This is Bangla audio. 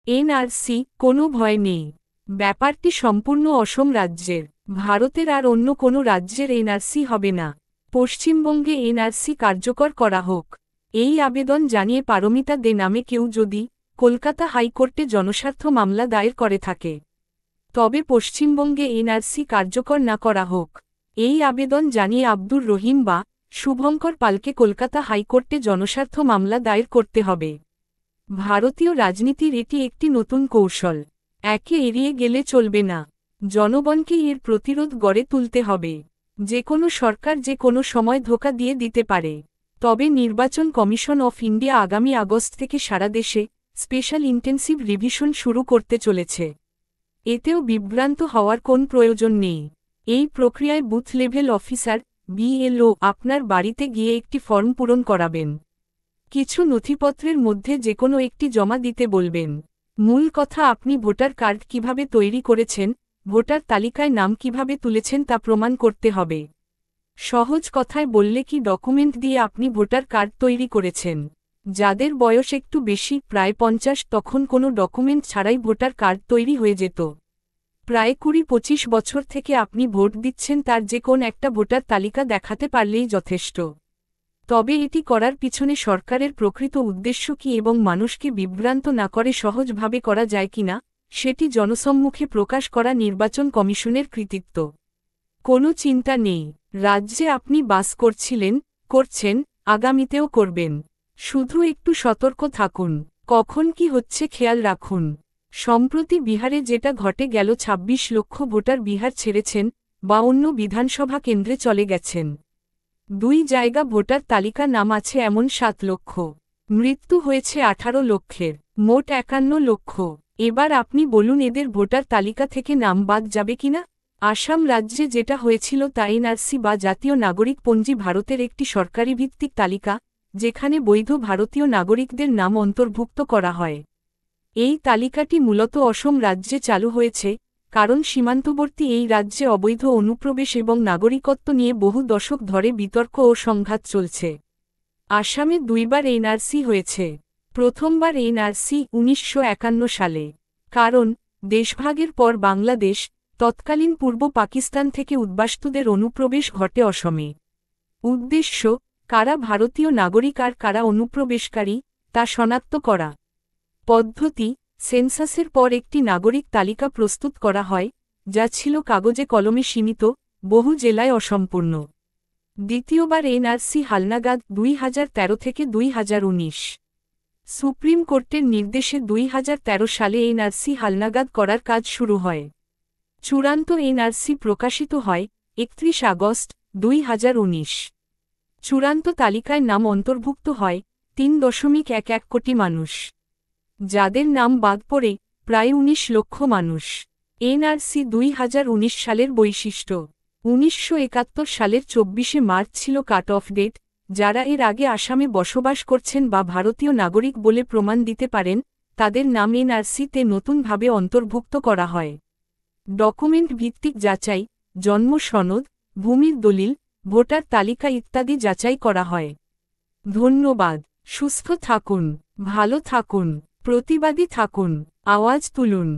এনআরসি কোনো ভয় নেই। ব্যাপারটি সম্পূর্ণ অসম রাজ্যের। ভারতের আর অন্য কোনো রাজ্যের এনআরসি হবে না। পশ্চিমবঙ্গে এনআরসি কার্যকর করা হোক, এই আবেদন জানিয়ে পারমিতা দে নামে কেউ যদি কলকাতা হাইকোর্টে জনস্বার্থ মামলা দায়ের করে থাকে, তবে পশ্চিমবঙ্গে এনআরসি কার্যকর না করা হোক, এই আবেদন জানিয়ে আব্দুর রহিম বা শুভঙ্কর পালকে কলকাতা হাইকোর্টে জনস্বার্থ মামলা দায়ের করতে হবে। ভারতীয় রাজনীতির এটি একটি নতুন কৌশল। একে এড়িয়ে গেলে চলবে না। জনগণকে এর প্রতিরোধ গড়ে তুলতে হবে। যে কোনো সরকার যে কোনো সময় ধোঁকা দিয়ে দিতে পারে। তবে নির্বাচন কমিশন অফ ইন্ডিয়া আগামী আগস্ট থেকে সারা দেশে স্পেশাল ইন্টেন্সিভ রিভিশন শুরু করতে চলেছে। এতেও বিভ্রান্ত হওয়ার কোন প্রয়োজন নেই। এই প্রক্রিয়ায় বুথ লেভেল অফিসার বিএলও আপনার বাড়িতে গিয়ে একটি ফর্ম পূরণ করাবেন। কিছু নথিপত্রের মধ্যে যে কোনো একটি জমা দিতে বলবেন। মূল কথা, আপনি ভোটার কার্ড কিভাবে তৈরি করেছেন, ভোটার তালিকায় নাম কিভাবে তুলেছেন তা প্রমাণ করতে হবে। সহজ কথায় বললে কি ডকুমেন্ট দিয়ে আপনি ভোটার কার্ড তৈরি করেছেন। যাদের বয়স একটু বেশি, প্রায় 50, তখন কোনো ডকুমেন্ট ছাড়াই ভোটার কার্ড তৈরি হয়ে যেত। প্রায় 20-25 বছর থেকে আপনি ভোট দিচ্ছেন, তার যে কোন একটা ভোটার তালিকা দেখাতে পারলেই যথেষ্ট। তবে এটি করার পিছনে সরকারের প্রকৃত উদ্দেশ্য কী এবং মানুষকে বিভ্রান্ত না করে সহজভাবে করা যায় কিনা, সেটি জনসম্মুখে প্রকাশ করা নির্বাচন কমিশনের কৃতিত্ব। কোনো চিন্তা নেই, রাজ্যে আপনি বাস করছেন, আগামীতেও করবেন। শুধু একটু সতর্ক থাকুন, কখন কি হচ্ছে খেয়াল রাখুন। সম্প্রতি বিহারে যেটা ঘটে গেল, 26 লক্ষ ভোটার বিহার ছেড়েছেন বা অন্য বিধানসভা কেন্দ্রে চলে গেছেন। 2 জায়গা ভোটার তালিকা নাম আছে এমন 7 লক্ষ। মৃত্যু হয়েছে 18 লক্ষের, মোট 51 লক্ষ। এবার আপনি বলুন, এদের ভোটার তালিকা থেকে নাম বাদ যাবে কিনা? আসাম রাজ্যে যেটা হয়েছিল তা এনআরসি বা জাতীয় নাগরিক পঞ্জি, ভারতের একটি সরকারি ভিত্তিক তালিকা, যেখানে বৈধ ভারতীয় নাগরিকদের নাম অন্তর্ভুক্ত করা হয়। এই তালিকাটি মূলত অসম রাজ্যে চালু হয়েছে, কারণ সীমান্তবর্তী এই রাজ্যে অবৈধ অনুপ্রবেশ এবং নাগরিকত্ব নিয়ে বহু দশক ধরে বিতর্ক ও সংঘাত চলছে। আসামে 2 বার এনআরসি হয়েছে। প্রথমবার এনআরসি 1951 সালে। কারণ দেশভাগের পর বাংলাদেশ, তৎকালীন পূর্ব পাকিস্তান থেকে উদ্বাস্তুদের অনুপ্রবেশ ঘটে অসমে। উদ্দেশ্য, কারা ভারতীয় নাগরিক আর কারা অনুপ্রবেশকারী তা শনাক্ত করা। পদ্ধতি, সেন্সাসের পর একটি নাগরিক তালিকা প্রস্তুত করা হয়, যা ছিল কাগজে কলমে সীমিত, বহু জেলায় অসম্পূর্ণ। দ্বিতীয়বার এনআরসি হালনাগাদ 2013 থেকে 2019। সুপ্রিম কোর্টের নির্দেশে 2013 সালে এনআরসি হালনাগাদ করার কাজ শুরু হয়। চূড়ান্ত এনআরসি প্রকাশিত হয় 31 আগস্ট 2019। চূড়ান্ত তালিকায় নাম অন্তর্ভুক্ত হয় 3.11 কোটি মানুষ, যাদের নাম বাদ পড়ে প্রায় 19 লক্ষ মানুষ। এনআরসি 2019 সালের বৈশিষ্ট্য। 1971 সালের 24শে মার্চ ছিল কাট অফ ডেট। যারা এর আগে আসামে বসবাস করছেন বা ভারতীয় নাগরিক বলে প্রমাণ দিতে পারেন, তাদের নাম এনআরসিতে নতুনভাবে অন্তর্ভুক্ত করা হয়। ডকুমেন্ট ভিত্তিক যাচাই, জন্ম সনদ, ভূমির দলিল, ভোটার তালিকা ইত্যাদি যাচাই করা হয়। ধন্যবাদ। সুস্থ থাকুন, ভালো থাকুন, প্রতিবাদী থাকুন, আওয়াজ তুলুন।